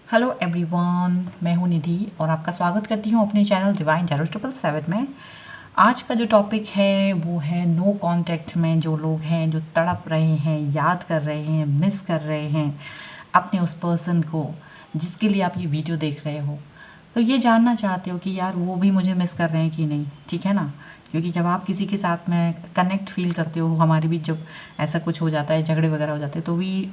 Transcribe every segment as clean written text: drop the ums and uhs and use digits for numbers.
Hello everyone, मैं हूं निधि और आपका स्वागत करती हूं अपने चैनल डिवाइन टैरो 777 में। आज का जो टॉपिक है वो है नो कांटेक्ट में जो लोग हैं, जो तड़प रहे हैं, याद कर रहे हैं, मिस कर रहे हैं अपने उस पर्सन को जिसके लिए आप ये वीडियो देख रहे हो। तो ये जानना चाहते हो कि यार वो भी मुझे मिस कर रहे हैं कि नहीं, ठीक है ना। क्योंकि जब आप किसी के साथ में कनेक्ट फील करते हो, हमारे बीच जब ऐसा कुछ हो जाता है, झगड़े वगैरह हो जाते हैं, तो भी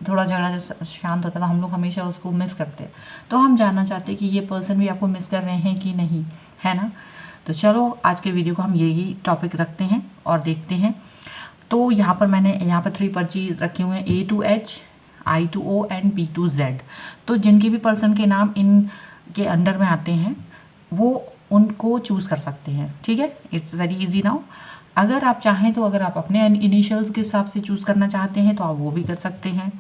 थोड़ा झगड़ा जब शांत होता है तो हम लोग हमेशा उसको मिस करते हैं। तो हम जानना चाहते हैं कि ये पर्सन भी आपको मिस कर रहे हैं कि नहीं, है ना। तो चलो आज के वीडियो को हम यही टॉपिक रखते हैं और देखते हैं। तो यहाँ पर मैंने यहाँ पर 3 पर्ची रखे हुए हैं, A to H, I to O and P to Z। तो जिनके भी पर्सन के नाम इन के अंडर में आते हैं वो उनको चूज़ कर सकते हैं, ठीक है। It's very easy now. अगर आप चाहें तो अगर आप अपने इनिशियल्स के हिसाब से चूज़ करना चाहते हैं तो आप वो भी कर सकते हैं,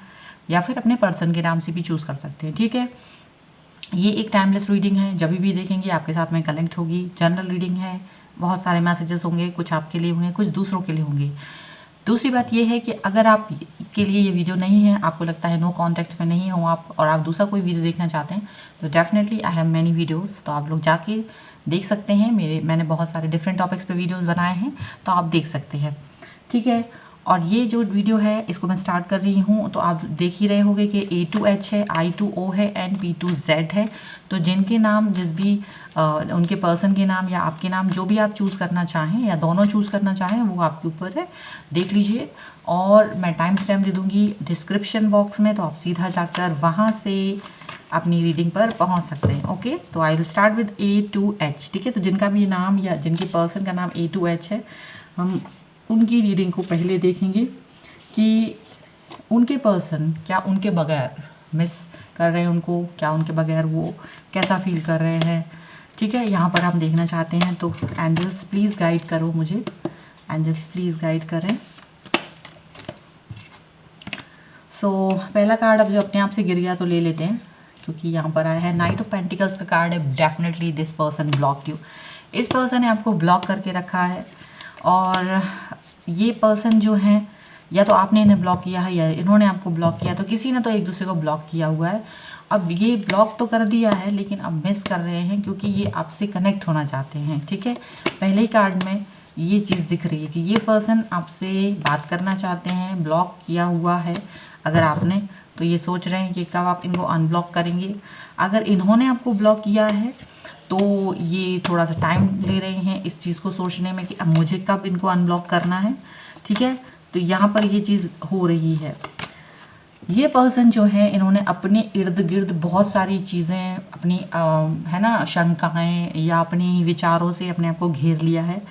या फिर अपने पर्सन के नाम से भी चूज़ कर सकते हैं, ठीक है। ये एक टाइमलेस रीडिंग है, जब भी देखेंगे आपके साथ में कनेक्ट होगी। जनरल रीडिंग है, बहुत सारे मैसेजेस होंगे, कुछ आपके लिए होंगे, कुछ दूसरों के लिए होंगे। दूसरी बात ये है कि अगर आप के लिए ये वीडियो नहीं है, आपको लगता है नो कांटेक्ट में नहीं हो आप और आप दूसरा कोई वीडियो देखना चाहते हैं, तो definitely I have many videos, तो आप लोग जाके देख सकते हैं। मैंने बहुत सारे डिफरेंट टॉपिक्स पे वीडियोस बनाए हैं, तो आप देख सकते हैं, ठीक है। और ये जो वीडियो है इसको मैं स्टार्ट कर रही हूँ, तो आप देख ही रहे होंगे कि A to H है, I to O है एंड P to Z है। तो जिनके नाम जिस भी उनके पर्सन के नाम या आपके नाम जो भी आप चूज़ करना चाहें या दोनों चूज़ करना चाहें वो आपके ऊपर है, देख लीजिए। और मैं टाइम स्टैम्प दे दूँगी डिस्क्रिप्शन बॉक्स में, तो आप सीधा जाकर वहाँ से अपनी रीडिंग पर पहुँच सकते हैं। ओके, तो I will start with A to H, ठीक है। तो जिनका भी नाम या जिनके पर्सन का नाम A to H है, हम उनकी रीडिंग को पहले देखेंगे कि उनके पर्सन क्या उनके बगैर मिस कर रहे हैं उनको, क्या उनके बगैर वो कैसा फील कर रहे हैं, ठीक है। यहाँ पर हम देखना चाहते हैं, तो एंजल्स प्लीज़ गाइड करो मुझे, एंजल्स प्लीज़ गाइड करें। सो पहला कार्ड अब जो अपने आप से गिर गया तो ले लेते हैं, क्योंकि यहाँ पर आया है नाइट ऑफ पेंटिकल्स का कार्ड है। Definitely this person block you, इस पर्सन ने आपको ब्लॉक करके रखा है। और ये पर्सन जो हैं, या तो आपने इन्हें ब्लॉक किया है या इन्होंने आपको ब्लॉक किया, तो किसी ने तो एक दूसरे को ब्लॉक किया हुआ है। अब ये ब्लॉक तो कर दिया है लेकिन अब मिस कर रहे हैं, क्योंकि ये आपसे कनेक्ट होना चाहते हैं, ठीक है। पहले ही कार्ड में ये चीज़ दिख रही है कि ये पर्सन आपसे बात करना चाहते हैं, ब्लॉक किया हुआ है अगर आपने, तो ये सोच रहे हैं कि कब आप इनको अनब्लॉक करेंगे। अगर इन्होंने आपको ब्लॉक किया है तो ये थोड़ा सा टाइम ले रहे हैं इस चीज़ को सोचने में कि अब मुझे कब इनको अनब्लॉक करना है, ठीक है। तो यहाँ पर ये चीज़ हो रही है। ये पर्सन जो है इन्होंने अपने इर्द गिर्द बहुत सारी चीज़ें अपनी है ना शंकाएं या अपनी विचारों से अपने आप को घेर लिया है।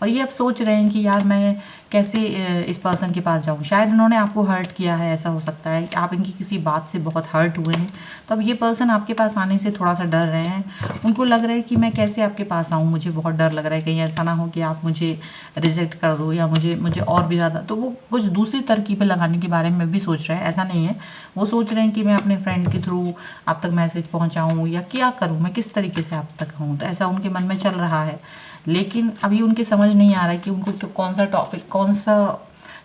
और ये अब सोच रहे हैं कि यार मैं कैसे इस पर्सन के पास जाऊँ। शायद इन्होंने आपको हर्ट किया है, ऐसा हो सकता है कि आप इनकी किसी बात से बहुत हर्ट हुए हैं। तो अब ये पर्सन आपके पास आने से थोड़ा सा डर रहे हैं। उनको लग रहा है कि मैं कैसे आपके पास आऊँ, मुझे बहुत डर लग रहा है कहीं ऐसा ना हो कि आप मुझे रिजेक्ट कर दो या मुझे और भी ज़्यादा, तो वो कुछ दूसरी तरकीबें लगाने के बारे में भी सोच रहे हैं। ऐसा नहीं है, वो सोच रहे हैं कि मैं अपने फ्रेंड के थ्रू आप तक मैसेज पहुँचाऊँ या क्या करूँ, मैं किस तरीके से आप तक आऊँ। तो ऐसा उनके मन में चल रहा है, लेकिन अभी उनके समझ नहीं आ रहा है कि उनको कौन सा टॉपिक, कौन सा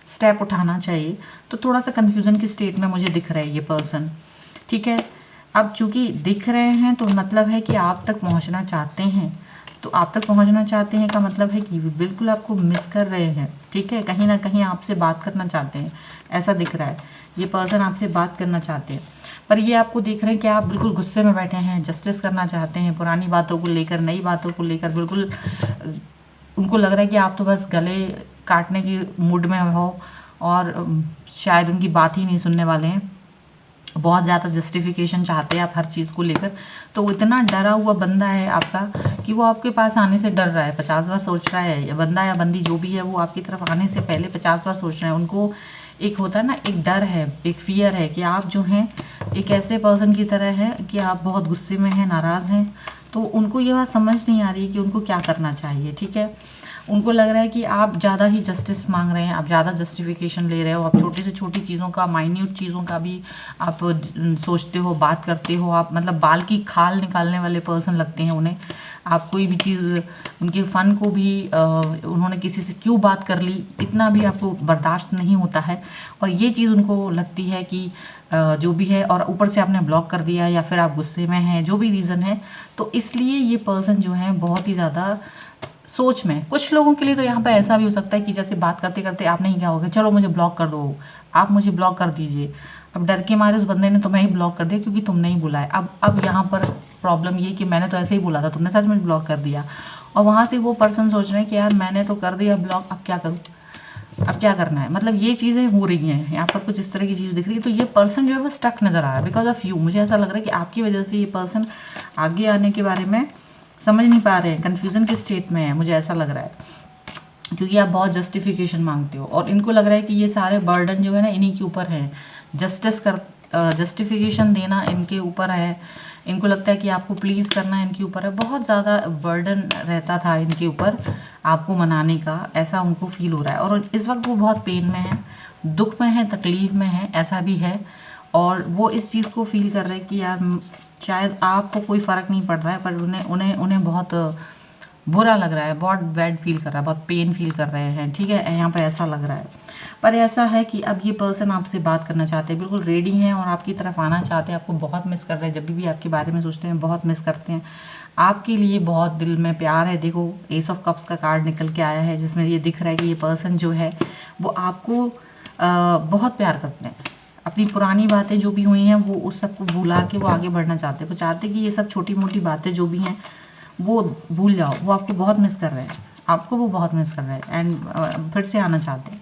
स्टेप उठाना चाहिए। तो थोड़ा सा कन्फ्यूज़न की स्टेट में मुझे दिख रहा है ये पर्सन, ठीक है। अब चूँकि दिख रहे हैं तो मतलब है कि आप तक पहुंचना चाहते हैं। तो आप तक पहुंचना चाहते हैं का मतलब है कि बिल्कुल आपको मिस कर रहे हैं, ठीक है। कहीं ना कहीं आपसे बात करना चाहते हैं, ऐसा दिख रहा है। ये पर्सन आपसे बात करना चाहते हैं, पर ये आपको देख रहे हैं कि आप बिल्कुल गुस्से में बैठे हैं, जस्टिस करना चाहते हैं, पुरानी बातों को लेकर, नई बातों को लेकर बिल्कुल उनको लग रहा है कि आप तो बस गले काटने की मूड में हो और शायद उनकी बात ही नहीं सुनने वाले हैं। बहुत ज़्यादा जस्टिफिकेशन चाहते हैं आप हर चीज़ को लेकर। तो वो इतना डरा हुआ बंदा है आपका कि वो आपके पास आने से डर रहा है, 50 बार सोच रहा है। या बंदा या बंदी जो भी है वो आपकी तरफ आने से पहले 50 बार सोच रहे हैं। उनको एक होता है ना, एक डर है, एक फियर है कि आप जो हैं एक ऐसे पर्सन की तरह हैं कि आप बहुत गुस्से में हैं, नाराज़ हैं। तो उनको ये बात समझ नहीं आ रही कि उनको क्या करना चाहिए, ठीक है। उनको लग रहा है कि आप ज़्यादा ही जस्टिस मांग रहे हैं, आप ज़्यादा जस्टिफिकेशन ले रहे हो, आप छोटी से छोटी चीज़ों का, माइन्यूट चीज़ों का भी आप सोचते हो, बात करते हो, आप मतलब बाल की खाल निकालने वाले पर्सन लगते हैं उन्हें। आप कोई भी चीज़, उनके फ़न को भी उन्होंने किसी से क्यों बात कर ली, इतना भी आपको बर्दाश्त नहीं होता है, और ये चीज़ उनको लगती है कि जो भी है, और ऊपर से आपने ब्लॉक कर दिया या फिर आप गुस्से में हैं, जो भी रीज़न है, तो इसलिए ये पर्सन जो है बहुत ही ज़्यादा सोच में। कुछ लोगों के लिए तो यहाँ पर ऐसा भी हो सकता है कि जैसे बात करते करते आपने ही क्या हो गया, चलो मुझे ब्लॉक कर दो, आप मुझे ब्लॉक कर दीजिए। अब डर के मारे उस बंदे ने तुम्हें ही ब्लॉक कर दिया क्योंकि तुमने ही बुलाया। अब यहाँ पर प्रॉब्लम ये कि मैंने तो ऐसे ही बोला था, तुमने सच में ब्लॉक कर दिया, और वहाँ से वो पर्सन सोच रहे हैं कि यार मैंने तो कर दिया ब्लॉक, अब क्या करूँ, अब क्या करना है। मतलब ये चीज़ें हो रही हैं यहाँ पर, कुछ इस तरह की चीज़ दिख रही है। तो ये पर्सन जो है वो स्टक नज़र आ रहा है बिकॉज ऑफ यू। मुझे ऐसा लग रहा है कि आपकी वजह से ये पर्सन आगे आने के बारे में समझ नहीं पा रहे हैं, कन्फ्यूज़न के स्टेट में है, मुझे ऐसा लग रहा है, क्योंकि आप बहुत जस्टिफिकेशन मांगते हो और इनको लग रहा है कि ये सारे बर्डन जो है ना इन्हीं के ऊपर हैं। जस्टिफिकेशन देना इनके ऊपर है, इनको लगता है कि आपको प्लीज़ करना इनके ऊपर है, बहुत ज़्यादा बर्डन रहता था इनके ऊपर आपको मनाने का, ऐसा उनको फील हो रहा है। और इस वक्त वो बहुत पेन में है, दुख में है, तकलीफ़ में है, ऐसा भी है। और वो इस चीज़ को फील कर रहे हैं कि यार शायद आपको कोई फ़र्क नहीं पड़ रहा है, पर उन्हें बहुत बुरा लग रहा है, बहुत बैड फील कर रहा है, बहुत पेन फील कर रहे हैं। ठीक है, यहाँ पर ऐसा लग रहा है। पर ऐसा है कि अब ये पर्सन आपसे बात करना चाहते हैं, बिल्कुल रेडी हैं और आपकी तरफ आना चाहते हैं, आपको बहुत मिस कर रहे हैं, जब भी आपके बारे में सोचते हैं बहुत मिस करते हैं, आपके लिए बहुत दिल में प्यार है। देखो एस ऑफ कप्स का कार्ड निकल के आया है जिसमें ये दिख रहा है कि ये पर्सन जो है वो आपको बहुत प्यार करते हैं। अपनी पुरानी बातें जो भी हुई हैं वो उस सबको भुला के वो आगे बढ़ना चाहते हैं। वो चाहते हैं कि ये सब छोटी मोटी बातें जो भी हैं वो भूल जाओ। वो आपको बहुत मिस कर रहे हैं, आपको वो बहुत मिस कर रहे हैं एंड फिर से आना चाहते हैं।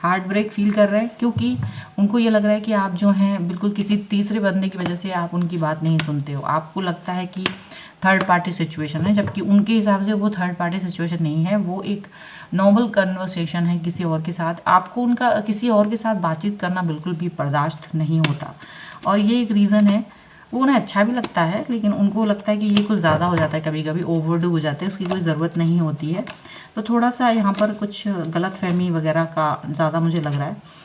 हार्ट ब्रेक फील कर रहे हैं क्योंकि उनको ये लग रहा है कि आप जो हैं बिल्कुल किसी तीसरे बंदे की वजह से आप उनकी बात नहीं सुनते हो। आपको लगता है कि थर्ड पार्टी सिचुएशन है, जबकि उनके हिसाब से वो थर्ड पार्टी सिचुएशन नहीं है, वो एक नॉर्मल कन्वर्सेशन है किसी और के साथ। आपको उनका किसी और के साथ बातचीत करना बिल्कुल भी बर्दाश्त नहीं होता, और ये एक रीज़न है। वो उन्हें अच्छा भी लगता है लेकिन उनको लगता है कि ये कुछ ज़्यादा हो जाता है, कभी कभी ओवरडू हो जाता है, उसकी कोई ज़रूरत नहीं होती है। तो थोड़ा सा यहाँ पर कुछ गलतफहमी वगैरह का ज़्यादा मुझे लग रहा है।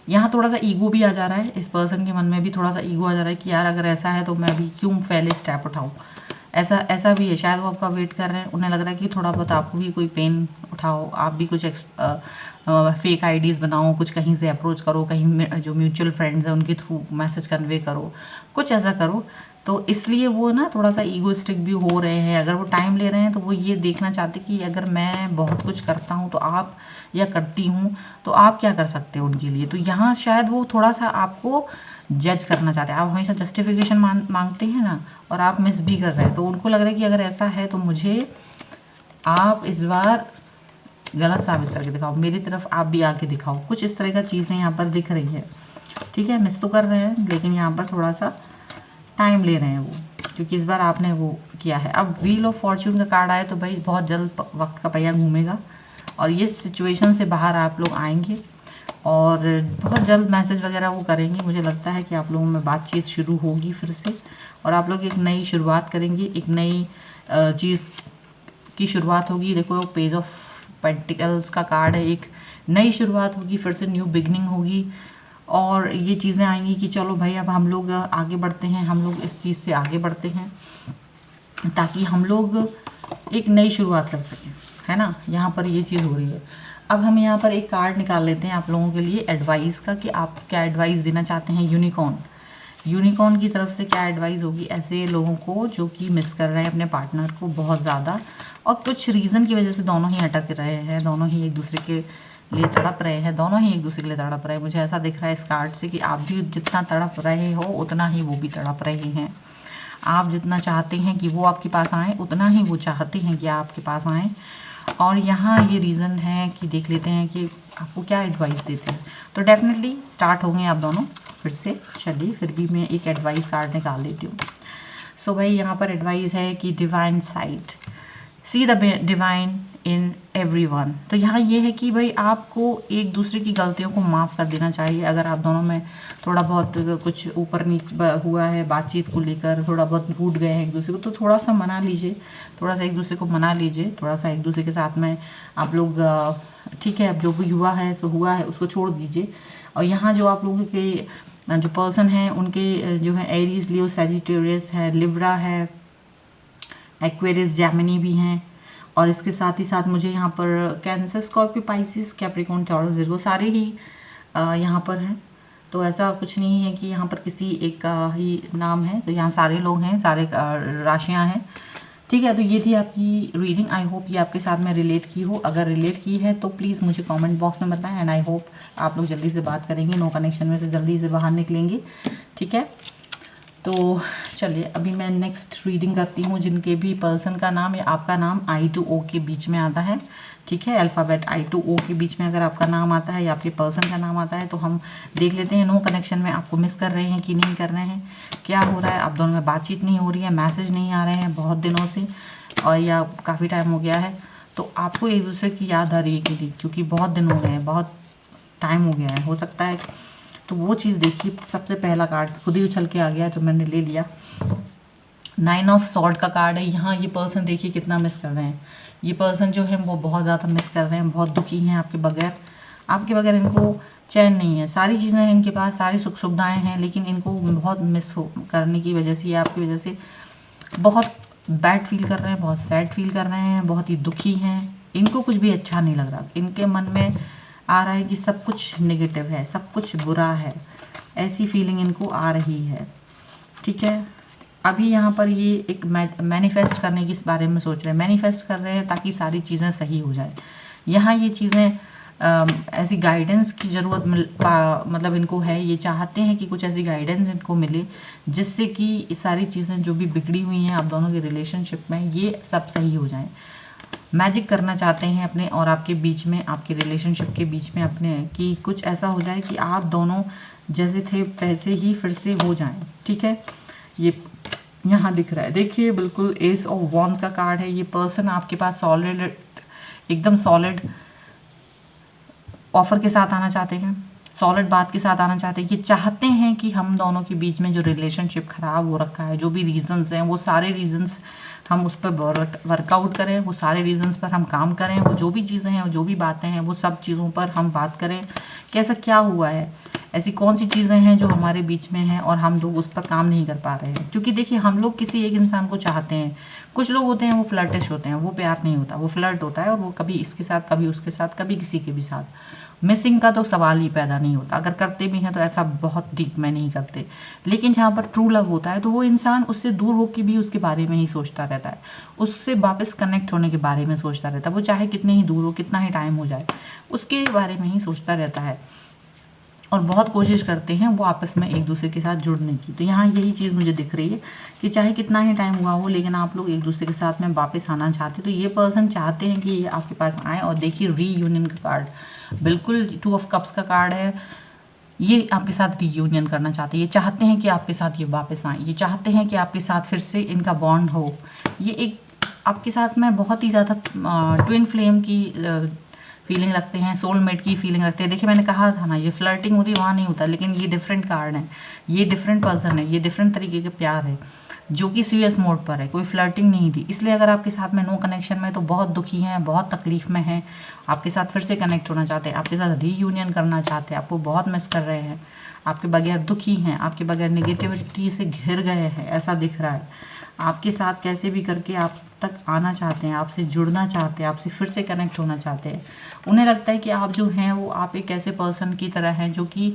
यहाँ थोड़ा सा ईगो भी आ जा रहा है, इस पर्सन के मन में भी थोड़ा सा ईगो आ जा रहा है कि यार अगर ऐसा है तो मैं अभी क्यों पहले स्टेप उठाऊँ। ऐसा भी है, शायद वो आपका वेट कर रहे हैं, उन्हें लग रहा है कि थोड़ा बहुत आपको भी कोई पेन उठाओ, आप भी कुछ फेक आईडीज़ बनाओ, कुछ कहीं से अप्रोच करो, कहीं जो म्यूचुअल फ्रेंड्स हैं उनके थ्रू मैसेज कन्वे करो, कुछ ऐसा करो। तो इसलिए वो ना थोड़ा सा ईगोइस्टिक भी हो रहे हैं। अगर वो टाइम ले रहे हैं तो वो ये देखना चाहते कि अगर मैं बहुत कुछ करता हूँ तो आप, या करती हूँ तो आप क्या कर सकते हो उनके लिए। तो यहाँ शायद वो थोड़ा सा आपको जज करना चाहते हैं। आप हमेशा जस्टिफिकेशन मांगते हैं ना, और आप मिस भी कर रहे हैं, तो उनको लग रहा है कि अगर ऐसा है तो मुझे आप इस बार गलत साबित करके दिखाओ, मेरी तरफ आप भी आके दिखाओ। कुछ इस तरह का चीज़ें यहाँ पर दिख रही है। ठीक है, मिस तो कर रहे हैं लेकिन यहाँ पर थोड़ा सा टाइम ले रहे हैं वो, क्योंकि इस बार आपने वो किया है। अब व्हील ऑफ फॉर्च्यून का कार्ड आए तो भाई बहुत जल्द वक्त का पहिया घूमेगा और ये सिचुएशन से बाहर आप लोग आएंगे और बहुत जल्द मैसेज वगैरह वो करेंगे। मुझे लगता है कि आप लोगों में बातचीत शुरू होगी फिर से, और आप लोग एक नई शुरुआत करेंगे, एक नई चीज़ की शुरुआत होगी। देखो पेज ऑफ पेंटिकल्स का कार्ड है, एक नई शुरुआत होगी, फिर से न्यू बिगनिंग होगी, और ये चीज़ें आएंगी कि चलो भाई अब हम लोग आगे बढ़ते हैं, हम लोग इस चीज़ से आगे बढ़ते हैं ताकि हम लोग एक नई शुरुआत कर सकें, है ना। यहाँ पर ये चीज़ हो रही है। अब हम यहाँ पर एक कार्ड निकाल लेते हैं आप लोगों के लिए एडवाइस का, कि आप क्या एडवाइस देना चाहते हैं। यूनिकॉर्न की तरफ से क्या एडवाइस होगी ऐसे लोगों को जो कि मिस कर रहे हैं अपने पार्टनर को बहुत ज़्यादा, और कुछ रीज़न की वजह से दोनों ही अटक रहे हैं, दोनों ही एक दूसरे के लिए तड़प रहे हैं, दोनों ही एक दूसरे के लिए तड़प रहे हैं। मुझे ऐसा दिख रहा है इस कार्ड से कि आप भी जितना तड़प रहे हो उतना ही वो भी तड़प रहे हैं। आप जितना चाहते हैं कि वो आपके पास आएँ उतना ही वो चाहते हैं कि आप आपके पास आएँ। और यहाँ ये रीज़न है कि देख लेते हैं कि आपको क्या एडवाइस देते हैं। तो डेफिनेटली स्टार्ट होंगे आप दोनों फिर से। चलिए फिर भी मैं एक एडवाइस कार्ड निकाल लेती हूँ। सो भाई यहाँ पर एडवाइस है कि divine site, see the divine in everyone. तो यहाँ ये है कि भाई आपको एक दूसरे की गलतियों को माफ़ कर देना चाहिए। अगर आप दोनों में थोड़ा बहुत कुछ ऊपर नीचे हुआ है बातचीत को लेकर, थोड़ा बहुत रूठ गए हैं एक दूसरे को, तो थोड़ा सा मना लीजिए, थोड़ा सा एक दूसरे को मना लीजिए, थोड़ा सा एक दूसरे के साथ में आप लोग ठीक है, अब जो भी हुआ है सो हुआ है, उसको छोड़ दीजिए। और यहाँ जो आप लोगों के जो पर्सन हैं उनके जो है एरीज, लियो, सैजिटेरियस है, लिब्रा है, एक्वेरियस, जेमिनी भी हैं, और इसके साथ ही साथ मुझे यहाँ पर cancer, Scorpio, Pisces, Capricorn, Taurus, Virgo सारे ही यहाँ पर हैं। तो ऐसा कुछ नहीं है कि यहाँ पर किसी एक का ही नाम है, तो यहाँ सारे लोग हैं, सारे राशियाँ हैं, ठीक है। तो ये थी आपकी रीडिंग। आई होप ये आपके साथ में रिलेट की हो। अगर रिलेट की है तो प्लीज़ मुझे कमेंट बॉक्स में बताएं, एंड आई होप आप लोग जल्दी से बात करेंगे, नो कनेक्शन में से जल्दी से बाहर निकलेंगे, ठीक है। तो चलिए अभी मैं नेक्स्ट रीडिंग करती हूँ। जिनके भी पर्सन का नाम या आपका नाम I to O के बीच में आता है, ठीक है, अल्फ़ाबेट I to O के बीच में अगर आपका नाम आता है या आपके पर्सन का नाम आता है, तो हम देख लेते हैं नो कनेक्शन में आपको मिस कर रहे हैं कि नहीं कर रहे हैं, क्या हो रहा है, आप दोनों में बातचीत नहीं हो रही है, मैसेज नहीं आ रहे हैं बहुत दिनों से, और या काफ़ी टाइम हो गया है, तो आपको एक दूसरे की याद आ रही है कि नहीं, क्योंकि बहुत दिन हो गए हैं, बहुत टाइम हो गया है, हो सकता है। तो वो चीज़ देखिए। सबसे पहला कार्ड खुद ही उछल के आ गया तो मैंने ले लिया। 9 ऑफ सॉर्ड का कार्ड है। यहाँ ये पर्सन देखिए कितना मिस कर रहे हैं। ये पर्सन जो है वो बहुत ज़्यादा मिस कर रहे हैं, बहुत दुखी हैं आपके बगैर। आपके बगैर इनको चैन नहीं है, सारी चीज़ें हैं इनके पास, सारी सुख सुविधाएँ हैं, लेकिन इनको बहुत मिस करने की वजह से, या आपकी वजह से बहुत बैड फील कर रहे हैं, बहुत सैड फील कर रहे हैं, बहुत ही दुखी हैं। इनको कुछ भी अच्छा नहीं लग रहा, इनके मन में आ रहा है कि सब कुछ नेगेटिव है, सब कुछ बुरा है, ऐसी फीलिंग इनको आ रही है, ठीक है। अभी यहाँ पर ये एक मैनिफेस्ट करने के बारे में सोच रहे हैं, मैनिफेस्ट कर रहे हैं ताकि सारी चीज़ें सही हो जाए। यहाँ ये चीज़ें ऐसी गाइडेंस की ज़रूरत मतलब इनको है, ये चाहते हैं कि कुछ ऐसी गाइडेंस इनको मिले जिससे कि ये सारी चीज़ें जो भी बिगड़ी हुई हैं आप दोनों के रिलेशनशिप में, ये सब सही हो जाए। मैजिक करना चाहते हैं अपने और आपके बीच में, आपके रिलेशनशिप के बीच में अपने, कि कुछ ऐसा हो जाए कि आप दोनों जैसे थे वैसे ही फिर से हो जाएं, ठीक है। ये यहाँ दिख रहा है, देखिए बिल्कुल एस ऑफ वॉन्ड्स का कार्ड है। ये पर्सन आपके पास सॉलिड, एकदम सॉलिड ऑफर के साथ आना चाहते हैं, सॉलिड बात के साथ आना चाहते हैं। ये चाहते हैं कि हम दोनों के बीच में जो रिलेशनशिप ख़राब हो रखा है, जो भी रीजंस हैं, वो सारे रीजंस हम उस पर वर्कआउट करें, वो सारे रीजंस पर हम काम करें, वो जो भी चीज़ें हैं, जो भी बातें हैं, वो सब चीज़ों पर हम बात करें कि ऐसा क्या हुआ है, ऐसी कौन सी चीज़ें हैं जो हमारे बीच में हैं और हम लोग उस पर काम नहीं कर पा रहे हैं। क्योंकि देखिए हम लोग किसी एक इंसान को चाहते हैं, कुछ लोग होते हैं वो फ्लर्टिश होते हैं, वो प्यार नहीं होता, वो फ्लर्ट होता है, और वो कभी इसके साथ, कभी उसके साथ, कभी किसी के भी साथ। मिसिंग का तो सवाल ही पैदा नहीं होता, अगर करते भी हैं तो ऐसा बहुत डीप में नहीं करते। लेकिन जहाँ पर ट्रू लव होता है तो वो इंसान उससे दूर होकर भी उसके बारे में ही सोचता रहता है, उससे वापस कनेक्ट होने के बारे में सोचता रहता है। वो चाहे कितने ही दूर हो, कितना ही टाइम हो जाए, उसके बारे में ही सोचता रहता है, और बहुत कोशिश करते हैं वो आपस में एक दूसरे के साथ जुड़ने की। तो यहाँ यही चीज़ मुझे दिख रही है कि चाहे कितना ही टाइम हुआ हो, लेकिन आप लोग एक दूसरे के साथ में वापस आना चाहते। तो ये पर्सन चाहते हैं कि ये आपके पास आए। और देखिए रीयूनियन का कार्ड, बिल्कुल 2 ऑफ कप्स का कार्ड है। ये आपके साथ रीयूनियन करना चाहते हैं, ये चाहते हैं कि आपके साथ ये वापस आएँ, ये चाहते हैं कि आपके साथ फिर से इनका बॉन्ड हो। ये एक आपके साथ में बहुत ही ज़्यादा ट्विन फ्लेम की फीलिंग रखते हैं, सोलमेट की फीलिंग रखते हैं। देखिए मैंने कहा था ना, ये फ्लर्टिंग होती वहाँ नहीं होता, लेकिन ये डिफरेंट कार्ड है, ये डिफरेंट पर्सन है, ये डिफरेंट तरीके के प्यार है जो कि सीरियस मोड पर है, कोई फ्लर्टिंग नहीं थी। इसलिए अगर आपके साथ में नो कनेक्शन में तो बहुत दुखी हैं, बहुत तकलीफ में हैं, आपके साथ फिर से कनेक्ट होना चाहते हैं, आपके साथ रीयूनियन करना चाहते हैं, आपको बहुत मिस कर रहे हैं, आपके बगैर दुखी हैं, आपके बगैर नेगेटिविटी से घिर गए हैं, ऐसा दिख रहा है। आपके साथ कैसे भी करके आप तक आना चाहते हैं, आपसे जुड़ना चाहते हैं, आपसे फिर से कनेक्ट होना चाहते हैं। उन्हें लगता है कि आप जो हैं वो आप एक ऐसे पर्सन की तरह हैं जो कि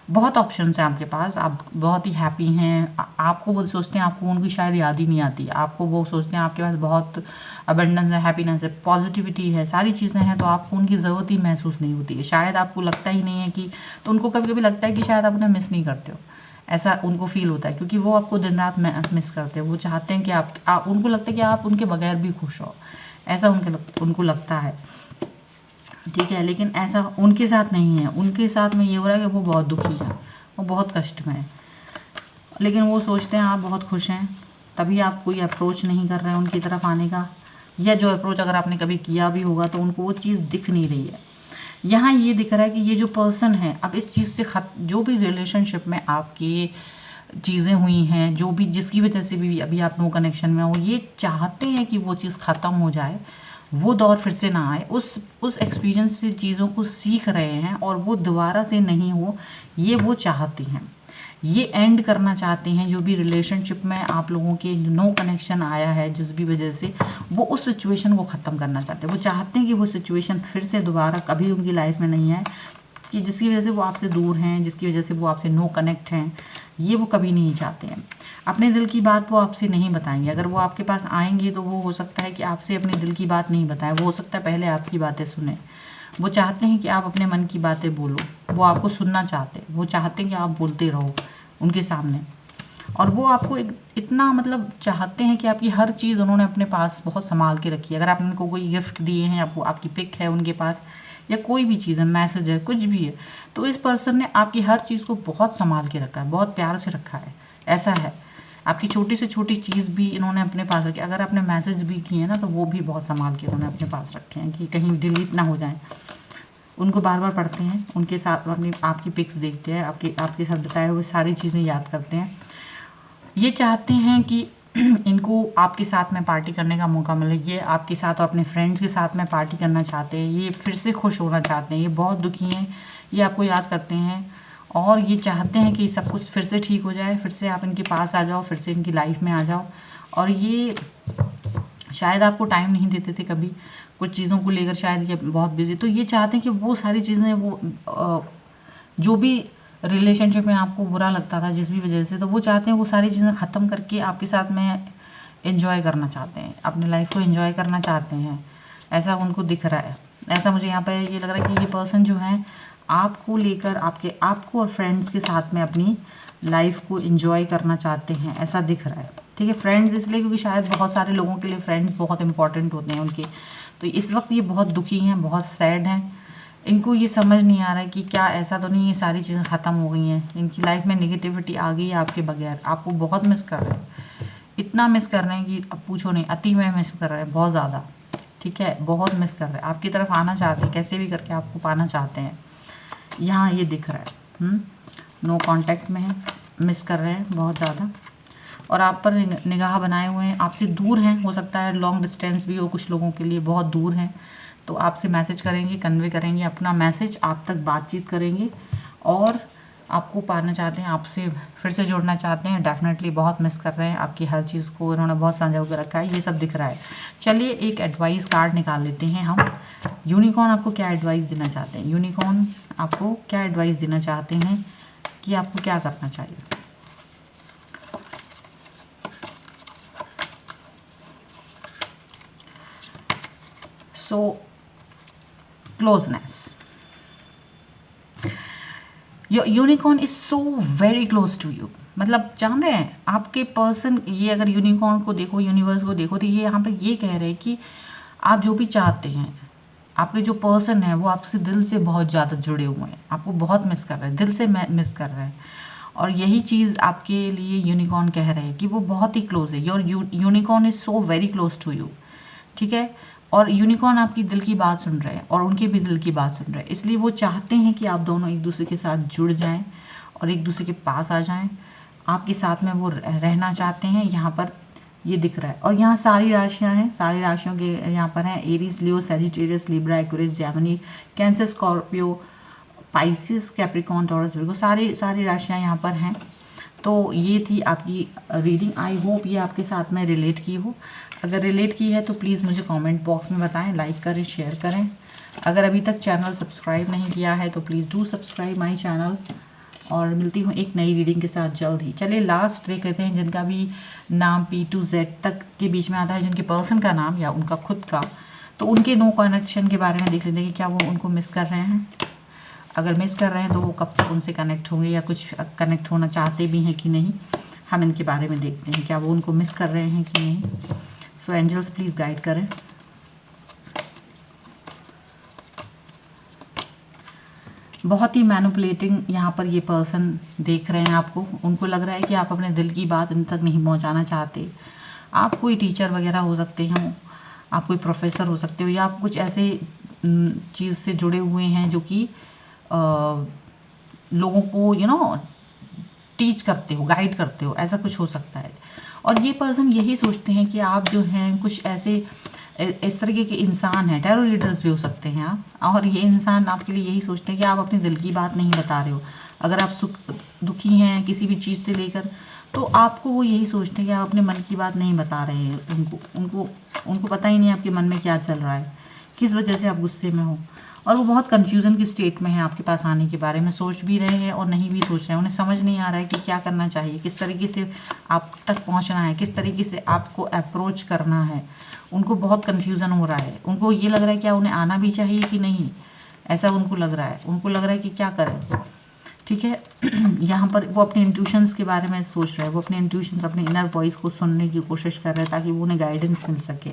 बहुत ऑप्शंस हैं आपके पास, आप बहुत ही हैप्पी हैं। आपको वो सोचते हैं, आपको उनकी शायद याद ही नहीं आती, आपको वो सोचते हैं आपके पास बहुत अबंडेंस है, हैप्पीनेस है, पॉजिटिविटी है, सारी चीज़ें हैं, तो आपको उनकी ज़रूरत ही महसूस नहीं होती है। शायद आपको लगता ही नहीं है कि, तो उनको कभी कभी लगता है कि शायद आप उन्हें मिस नहीं करते हो, ऐसा उनको फील होता है, क्योंकि वो आपको दिन रात मिस करते हैं। वो चाहते हैं कि आप उनको लगता है कि आप उनके बगैर भी खुश हो, ऐसा उनको लगता है, ठीक है। लेकिन ऐसा उनके साथ नहीं है, उनके साथ में ये हो रहा है कि वो बहुत दुखी है, वो बहुत कष्ट में है, लेकिन वो सोचते हैं आप बहुत खुश हैं, तभी आप कोई अप्रोच नहीं कर रहे हैं उनकी तरफ आने का, या जो अप्रोच अगर आपने कभी किया भी होगा तो उनको वो चीज़ दिख नहीं रही है। यहाँ ये दिख रहा है कि ये जो पर्सन है अब इस चीज़ से जो भी रिलेशनशिप में आपके चीज़ें हुई हैं, जो भी जिसकी वजह से भी अभी आप नो कनेक्शन में हो, ये चाहते हैं कि वो चीज़ ख़त्म हो जाए, वो दौर फिर से ना आए। उस एक्सपीरियंस से चीज़ों को सीख रहे हैं और वो दोबारा से नहीं हो, ये वो चाहती हैं। ये एंड करना चाहते हैं जो भी रिलेशनशिप में आप लोगों के नो कनेक्शन आया है जिस भी वजह से, वो उस सिचुएशन को ख़त्म करना चाहते हैं। वो चाहते हैं कि वो सिचुएशन फिर से दोबारा कभी उनकी लाइफ में नहीं आए, कि जिसकी वजह से वो आपसे दूर हैं, जिसकी वजह से वो आपसे नो कनेक्ट हैं, ये वो कभी नहीं चाहते हैं। अपने दिल की बात वो आपसे नहीं बताएंगे। अगर वो आपके पास आएंगे तो वो हो सकता है कि आपसे अपने दिल की बात नहीं बताएं, वो हो सकता है पहले आपकी बातें सुने। वो चाहते हैं कि आप अपने मन की बातें बोलो, वो आपको सुनना चाहते हैं, वो चाहते हैं कि आप बोलते रहो उनके सामने। और वो आपको इतना मतलब चाहते हैं कि आपकी हर चीज़ उन्होंने अपने पास बहुत संभाल के रखी है। अगर आपने उनको कोई गिफ्ट दिए हैं, आपको आपकी पिक है उनके पास, या कोई भी चीज़ है, मैसेज है, कुछ भी है, तो इस पर्सन ने आपकी हर चीज़ को बहुत संभाल के रखा है, बहुत प्यार से रखा है। ऐसा है, आपकी छोटी से छोटी चीज़ भी इन्होंने अपने पास रखी। अगर आपने मैसेज भी किए ना तो वो भी बहुत संभाल के उन्होंने अपने पास रखे हैं कि कहीं डिलीट ना हो जाए। उनको बार बार पढ़ते हैं, उनके साथ अपनी आपकी पिक्स देखते हैं, आपके साथ बताए हुए सारी चीज़ें याद करते हैं। ये चाहते हैं कि इनको आपके साथ में पार्टी करने का मौका मिले। ये आपके साथ और अपने फ्रेंड्स के साथ में पार्टी करना चाहते हैं। ये फिर से खुश होना चाहते हैं। ये बहुत दुखी हैं, ये आपको याद करते हैं और ये चाहते हैं कि सब कुछ फिर से ठीक हो जाए, फिर से आप इनके पास आ जाओ, फिर से इनकी लाइफ में आ जाओ। और ये शायद आपको टाइम नहीं देते थे कभी, कुछ चीज़ों को लेकर शायद ये बहुत बिजी, तो ये चाहते हैं कि वो सारी चीज़ें, वो जो भी रिलेशनशिप में आपको बुरा लगता था जिस भी वजह से, तो वो चाहते हैं वो सारी चीज़ें ख़त्म करके आपके साथ में एंजॉय करना चाहते हैं, अपनी लाइफ को एंजॉय करना चाहते हैं। ऐसा उनको दिख रहा है। ऐसा मुझे यहाँ पे ये लग रहा है कि ये पर्सन जो है आपको लेकर आपको और फ्रेंड्स के साथ में अपनी लाइफ को एंजॉय करना चाहते हैं, ऐसा दिख रहा है। ठीक है, फ्रेंड्स इसलिए क्योंकि शायद बहुत सारे लोगों के लिए फ्रेंड्स बहुत इंपॉर्टेंट होते हैं उनके। तो इस वक्त ये बहुत दुखी हैं, बहुत सैड हैं। इनको ये समझ नहीं आ रहा है कि क्या ऐसा तो नहीं ये सारी चीज़ें ख़त्म हो गई हैं, इनकी लाइफ में नेगेटिविटी आ गई है आपके बगैर। आपको बहुत मिस कर रहे हैं, इतना मिस कर रहे हैं कि अब पूछो नहीं, अति में मिस कर रहे हैं, बहुत ज़्यादा। ठीक है, बहुत मिस कर रहे हैं, आपकी तरफ आना चाहते हैं, कैसे भी करके आपको पाना चाहते हैं। यहाँ ये दिख रहा है, नो कांटेक्ट में है, मिस कर रहे हैं बहुत ज़्यादा, और आप पर निगाह बनाए हुए हैं, आपसे दूर हैं। हो सकता है लॉन्ग डिस्टेंस भी हो, कुछ लोगों के लिए बहुत दूर हैं, तो आपसे मैसेज करेंगे, कन्वे करेंगे अपना मैसेज, आप तक बातचीत करेंगे और आपको पाना चाहते हैं, आपसे फिर से जुड़ना चाहते हैं। डेफिनेटली बहुत मिस कर रहे हैं, आपकी हर चीज़ को इन्होंने बहुत संजो कर रखा है, ये सब दिख रहा है। चलिए एक एडवाइस कार्ड निकाल लेते हैं हम। यूनिकॉर्न आपको क्या एडवाइस देना चाहते हैं? यूनिकॉर्न आपको क्या एडवाइस देना चाहते हैं कि आपको क्या करना चाहिए? So closeness, your unicorn is so very close to you. मतलब जान रहे हैं आपके पर्सन, ये अगर यूनिकॉर्न को देखो, यूनिवर्स को देखो, तो ये यहाँ पर ये कह रहे हैं कि आप जो भी चाहते हैं, आपके जो पर्सन है वो आपसे दिल से बहुत ज़्यादा जुड़े हुए हैं, आपको बहुत मिस कर रहे हैं, दिल से मिस कर रहे हैं। और यही चीज़ आपके लिए यूनिकॉर्न कह रहे हैं कि वो बहुत ही क्लोज है। Your unicorn is so very close to you. ठीक है, और यूनिकॉर्न आपकी दिल की बात सुन रहे हैं और उनके भी दिल की बात सुन रहे हैं, इसलिए वो चाहते हैं कि आप दोनों एक दूसरे के साथ जुड़ जाएं और एक दूसरे के पास आ जाएं, आपके साथ में वो रहना चाहते हैं। यहाँ पर ये दिख रहा है। और यहाँ सारी राशियाँ हैं, सारी राशियों के यहाँ पर हैं Aries, Leo, Sagittarius, Libra, Aquarius, Gemini, Cancer, Scorpio, Pisces, Capricorn, Taurus, Virgo, सारी राशियाँ यहाँ पर हैं। तो ये थी आपकी रीडिंग। आई होप ये आपके साथ में रिलेट की हो। अगर रिलेट की है तो प्लीज़ मुझे कमेंट बॉक्स में बताएं, लाइक करें, शेयर करें। अगर अभी तक चैनल सब्सक्राइब नहीं किया है तो please do subscribe my channel. और मिलती हूँ एक नई रीडिंग के साथ जल्द ही। चलिए लास्ट देख लेते हैं जिनका भी नाम P to Z तक के बीच में आता है, जिनके पर्सन का नाम या उनका खुद का, तो उनके नो कनेक्शन के बारे में देख लेते हैं कि क्या वो उनको मिस कर रहे हैं। अगर मिस कर रहे हैं तो वो कब तक उनसे कनेक्ट होंगे या कुछ कनेक्ट होना चाहते भी हैं कि नहीं, हम इनके बारे में देखते हैं क्या वो उनको मिस कर रहे हैं कि नहीं। सो एंजल्स प्लीज़ गाइड करें। बहुत ही मैनिपुलेटिंग यहाँ पर ये पर्सन देख रहे हैं आपको। उनको लग रहा है कि आप अपने दिल की बात इन तक नहीं पहुँचाना चाहते। आप कोई टीचर वगैरह हो सकते हैं, आप कोई प्रोफेसर हो सकते हो या आप कुछ ऐसे चीज़ से जुड़े हुए हैं जो कि लोगों को टीच करते हो, गाइड करते हो, ऐसा कुछ हो सकता है। और ये पर्सन यही सोचते हैं कि आप जो हैं कुछ ऐसे इस तरीके के इंसान हैं, टेरो लीडर्स भी हो सकते हैं आप, और ये इंसान आपके लिए यही सोचते हैं कि आप अपने दिल की बात नहीं बता रहे हो। अगर आप दुखी हैं किसी भी चीज़ से लेकर, तो आपको वो यही सोचते हैं कि आप अपने मन की बात नहीं बता रहे हैं उनको पता ही नहीं आपके मन में क्या चल रहा है, किस वजह से आप गुस्से में हो। और वो बहुत कन्फ्यूज़न की स्टेट में है, आपके पास आने के बारे में सोच भी रहे हैं और नहीं भी सोच रहे हैं। उन्हें समझ नहीं आ रहा है कि क्या करना चाहिए, किस तरीके से आप तक पहुंचना है, किस तरीके से आपको अप्रोच करना है। उनको बहुत कन्फ्यूज़न हो रहा है। उनको ये लग रहा है क्या उन्हें आना भी चाहिए कि नहीं, ऐसा उनको लग रहा है। उनको लग रहा है कि क्या करें, ठीक है। यहाँ पर वो अपने इंट्यूशंस के बारे में सोच रहे हैं। वो अपने इंट्यूशंस, अपने इनर वॉइस को सुनने की कोशिश कर रहे हैं ताकि वो उन्हें गाइडेंस मिल सके।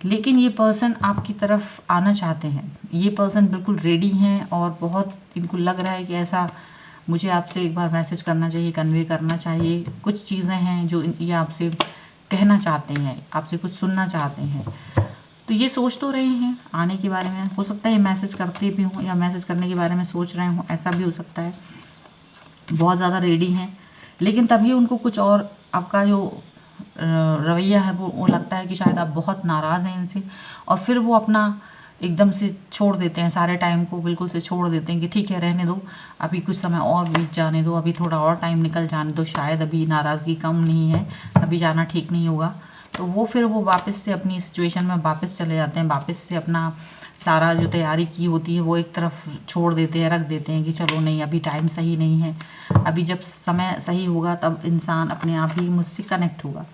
लेकिन ये पर्सन आपकी तरफ आना चाहते हैं। ये पर्सन बिल्कुल रेडी हैं और बहुत इनको लग रहा है कि ऐसा मुझे आपसे एक बार मैसेज करना चाहिए, कन्वे करना चाहिए। कुछ चीज़ें हैं जो ये आपसे कहना चाहते हैं, आपसे कुछ सुनना चाहते हैं। तो ये सोच तो रहे हैं आने के बारे में। हो सकता है ये मैसेज करते भी हों या मैसेज करने के बारे में सोच रहे हों, ऐसा भी हो सकता है। बहुत ज़्यादा रेडी हैं, लेकिन तभी उनको कुछ और आपका जो रवैया है वो लगता है कि शायद आप बहुत नाराज़ हैं इनसे, और फिर वो अपना एकदम से छोड़ देते हैं, सारे टाइम को बिल्कुल से छोड़ देते हैं कि ठीक है रहने दो, अभी कुछ समय और बीत जाने दो, अभी थोड़ा और टाइम निकल जाने दो, शायद अभी नाराज़गी कम नहीं है, अभी जाना ठीक नहीं होगा। तो वो वापस से अपनी सिचुएशन में वापस चले जाते हैं। वापस से अपना सारा जो तैयारी की होती है वो एक तरफ छोड़ देते हैं, रख देते हैं कि चलो नहीं अभी टाइम सही नहीं है, अभी जब समय सही होगा तब इंसान अपने आप ही मुझसे कनेक्ट होगा,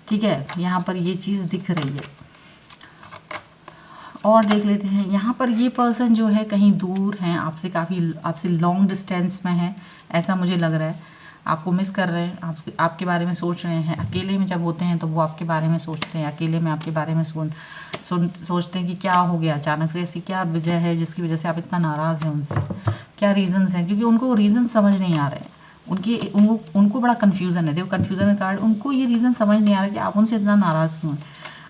ठीक है। यहाँ पर ये चीज़ दिख रही है। और देख लेते हैं यहाँ पर ये पर्सन जो है कहीं दूर हैं आपसे, काफ़ी आपसे लॉन्ग डिस्टेंस में है, ऐसा मुझे लग रहा है। आपको मिस कर रहे हैं, आपके बारे में सोच रहे हैं। अकेले में जब होते हैं तो वो आपके बारे में सोचते हैं, अकेले में आपके बारे में सोचते हैं कि क्या हो गया अचानक से, ऐसी क्या वजह है जिसकी वजह से आप इतना नाराज़ हैं उनसे, क्या रीज़न्स हैं। क्योंकि उनको रीज़न समझ नहीं आ रहे हैं, उनको बड़ा कन्फ्यूज़न है। देखो कन्फ्यूज़न का कार्ड, उनको ये रीज़न समझ नहीं आ रहा कि आप उनसे इतना नाराज़ क्यों हैं।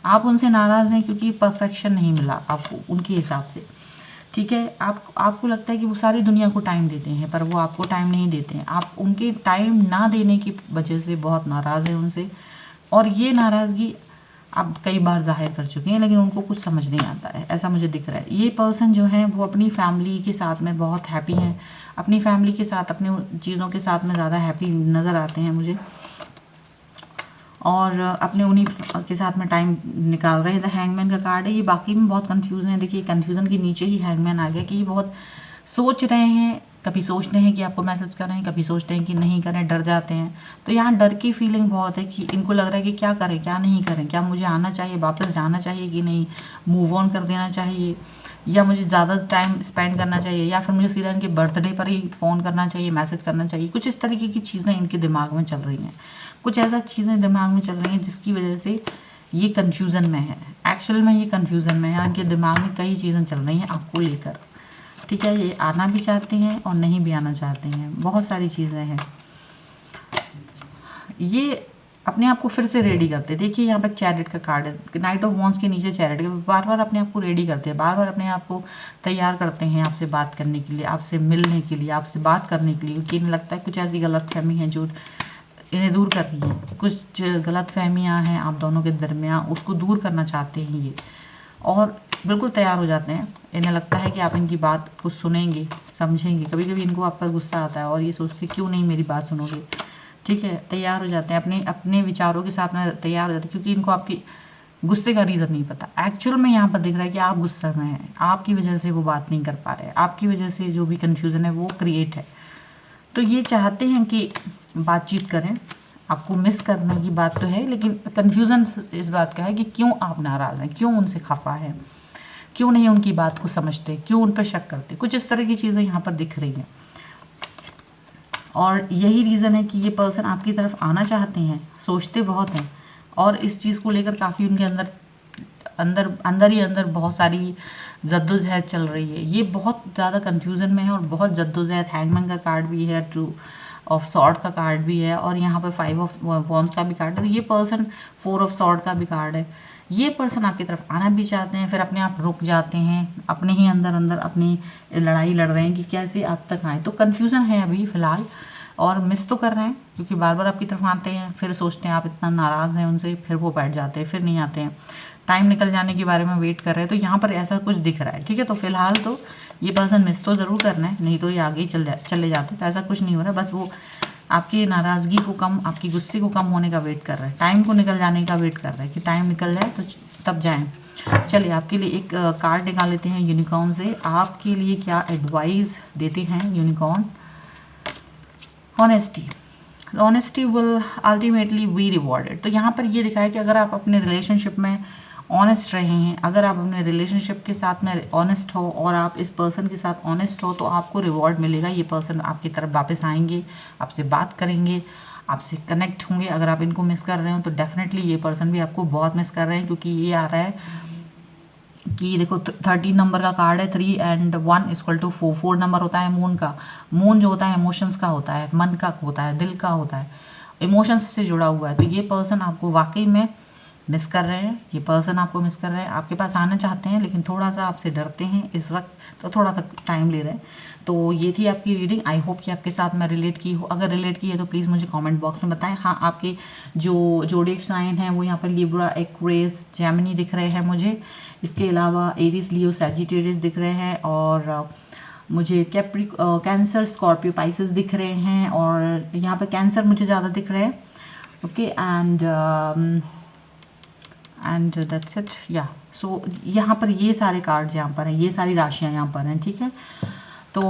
आप उनसे नाराज़ हैं क्योंकि परफेक्शन नहीं मिला आपको उनके हिसाब से, ठीक है। आपको लगता है कि वो सारी दुनिया को टाइम देते हैं, पर वो आपको टाइम नहीं देते हैं। आप उनके टाइम ना देने की वजह से बहुत नाराज़ हैं उनसे, और ये नाराज़गी आप कई बार जाहिर कर चुके हैं, लेकिन उनको कुछ समझ नहीं आता है, ऐसा मुझे दिख रहा है। ये पर्सन जो है वो अपनी फैमिली के साथ में बहुत हैप्पी हैं, अपनी फैमिली के साथ, अपने चीज़ों के साथ में ज़्यादा हैप्पी नज़र आते हैं मुझे, और अपने उन्हीं के साथ में टाइम निकाल रहे हैं। द हैंगमैन का कार्ड है, ये बाकी में बहुत कंफ्यूज हैं। देखिए कंफ्यूजन के नीचे ही हैंगमैन आ गया कि ये बहुत सोच रहे हैं, कभी सोचते हैं कि आपको मैसेज करें, कभी सोचते हैं कि नहीं करें, डर जाते हैं। तो यहाँ डर की फीलिंग बहुत है कि इनको लग रहा है कि क्या करें क्या नहीं करें, क्या मुझे आना चाहिए, वापस जाना चाहिए कि नहीं, मूव ऑन कर देना चाहिए, या मुझे ज़्यादा टाइम स्पेंड करना चाहिए, या फिर मुझे सीधा इनके बर्थडे पर ही फ़ोन करना चाहिए, मैसेज करना चाहिए। कुछ इस तरीके की चीज़ें इनके दिमाग में चल रही हैं, कुछ ऐसा चीज़ें दिमाग में चल रही हैं जिसकी वजह से ये कन्फ्यूज़न में है। एक्चुअल में ये कन्फ्यूज़न में है, इनके दिमाग में कई चीज़ें चल रही हैं आपको लेकर, ठीक है। ये आना भी चाहते हैं और नहीं भी आना चाहते हैं, बहुत सारी चीज़ें हैं। ये अपने आप को फिर से रेडी करते हैं। देखिए यहाँ पर चैरिट का कार्ड है, नाइट ऑफ वॉन्ड्स के नीचे चैरिट, बार बार अपने आप को रेडी करते हैं, बार बार अपने आप को तैयार करते हैं आपसे बात करने के लिए, आपसे मिलने के लिए, आपसे बात करने के लिए। क्योंकि इन्हें लगता है कुछ ऐसी गलतफहमी है जो इन्हें दूर कर रही है, कुछ गलतफहमियाँ हैं आप दोनों के दरमियान, उसको दूर करना चाहते हैं ये, और बिल्कुल तैयार हो जाते हैं। इन्हें लगता है कि आप इनकी बात को सुनेंगे, समझेंगे। कभी कभी इनको आप पर गुस्सा आता है और ये सोचते क्यों नहीं मेरी बात सुनोगे, ठीक है। तैयार हो जाते हैं, अपने विचारों के साथ में तैयार हो जाते हैं, क्योंकि इनको आपकी गुस्से का रीज़न नहीं पता। एक्चुअल में यहाँ पर दिख रहा है कि आप गुस्से में हैं, आपकी वजह से वो बात नहीं कर पा रहे, आपकी वजह से जो भी कन्फ्यूज़न है वो क्रिएट है। तो ये चाहते हैं कि बातचीत करें, आपको मिस करने की बात तो है, लेकिन कन्फ्यूज़न इस बात का है कि क्यों आप नाराज़ हैं, क्यों उनसे खफा हैं, क्यों नहीं उनकी बात को समझते, क्यों उन पर शक करते। कुछ इस तरह की चीज़ें यहाँ पर दिख रही हैं, और यही रीज़न है कि ये पर्सन आपकी तरफ आना चाहते हैं, सोचते बहुत हैं, और इस चीज़ को लेकर काफ़ी उनके अंदर ही अंदर बहुत सारी जद्दोजहद चल रही है। ये बहुत ज़्यादा कन्फ्यूज़न में है और बहुत जद्दोजहद। हैंगमैन का कार्ड भी है, ट्रू ऑफ सॉर्ड का कार्ड भी है, और यहाँ पर 5 ऑफ वॉन्ड्स का भी कार्ड है। तो ये पर्सन 4 ऑफ सॉर्ड का भी कार्ड है। ये पर्सन आपकी तरफ आना भी चाहते हैं, फिर अपने आप रुक जाते हैं, अपने ही अंदर अंदर अपनी लड़ाई लड़ रहे हैं कि कैसे आप तक आए। तो कन्फ्यूज़न है अभी फ़िलहाल, और मिस तो कर रहे हैं क्योंकि बार बार आपकी तरफ आते हैं, फिर सोचते हैं आप इतना नाराज़ हैं उनसे, फिर वो बैठ जाते हैं, फिर नहीं आते हैं, टाइम निकल जाने के बारे में वेट कर रहे हैं। तो यहाँ पर ऐसा कुछ दिख रहा है, ठीक है। तो फिलहाल तो ये पर्सन मिस तो ज़रूर करना है, नहीं तो ये आगे ही चले जाते। तो ऐसा कुछ नहीं हो रहा, बस वो आपकी नाराज़गी को कम, आपकी गुस्से को कम होने का वेट कर रहे हैं, टाइम को निकल जाने का वेट कर रहे हैं कि टाइम निकल जाए तो तब जाएं। चलिए आपके लिए एक कार्ड निकाल लेते हैं यूनिकॉर्न से, आपके लिए क्या एडवाइस देते हैं unicorn. Honesty, honesty will ultimately be rewarded. तो यहाँ पर ये दिखा है कि अगर आप अपने रिलेशनशिप में ऑनेस्ट रहे हैं, अगर आप अपने रिलेशनशिप के साथ में ऑनेस्ट हो और आप इस पर्सन के साथ ऑनेस्ट हो, तो आपको रिवॉर्ड मिलेगा। ये पर्सन आपकी तरफ वापस आएंगे, आपसे बात करेंगे, आपसे कनेक्ट होंगे। अगर आप इनको मिस कर रहे हो तो डेफिनेटली ये पर्सन भी आपको बहुत मिस कर रहे हैं, क्योंकि ये आ रहा है कि देखो 13 नंबर का कार्ड है, 3 and 1 = 4। 4 नंबर होता है मून का। मून जो होता है इमोशंस का होता है, मन का होता है, दिल का होता है, इमोशंस से जुड़ा हुआ है। तो ये पर्सन आपको वाकई में मिस कर रहे हैं, ये पर्सन आपको मिस कर रहे हैं, आपके पास आना चाहते हैं लेकिन थोड़ा सा आपसे डरते हैं इस वक्त, तो थोड़ा सा टाइम ले रहे हैं। तो ये थी आपकी रीडिंग। आई होप कि आपके साथ मैं रिलेट की हो। अगर रिलेट की है तो प्लीज़ मुझे कमेंट बॉक्स में बताएं। हाँ, आपके जो ज़ोडिएक साइन हैं वो यहाँ पर लिब्रा, एक्वेरियस, जेमिनी दिख रहे हैं मुझे। इसके अलावा एरीज, लियो, सैजिटेरियस दिख रहे हैं, और मुझे कैंसर, स्कॉर्पियो, पाइसेस दिख रहे हैं, और यहाँ पर कैंसर मुझे ज़्यादा दिख रहे हैं। ओके, एंड दैट्स इट या। सो यहाँ पर ये सारे कार्ड्स यहाँ पर हैं, ये सारी राशियाँ यहाँ पर हैं, ठीक है। तो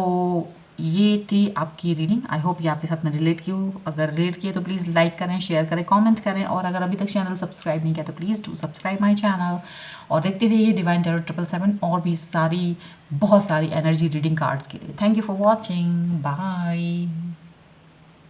ये थी आपकी रीडिंग। आई होप ये आपके साथ में रिलेट की हो। अगर रिलेट किए तो प्लीज़ लाइक करें, शेयर करें, कमेंट करें, और अगर अभी तक चैनल सब्सक्राइब नहीं किया तो please do subscribe my channel, और देखते रहिए डिवाइन टैरो 777 और भी बहुत सारी एनर्जी रीडिंग कार्ड्स के लिए। Thank you for watching, bye.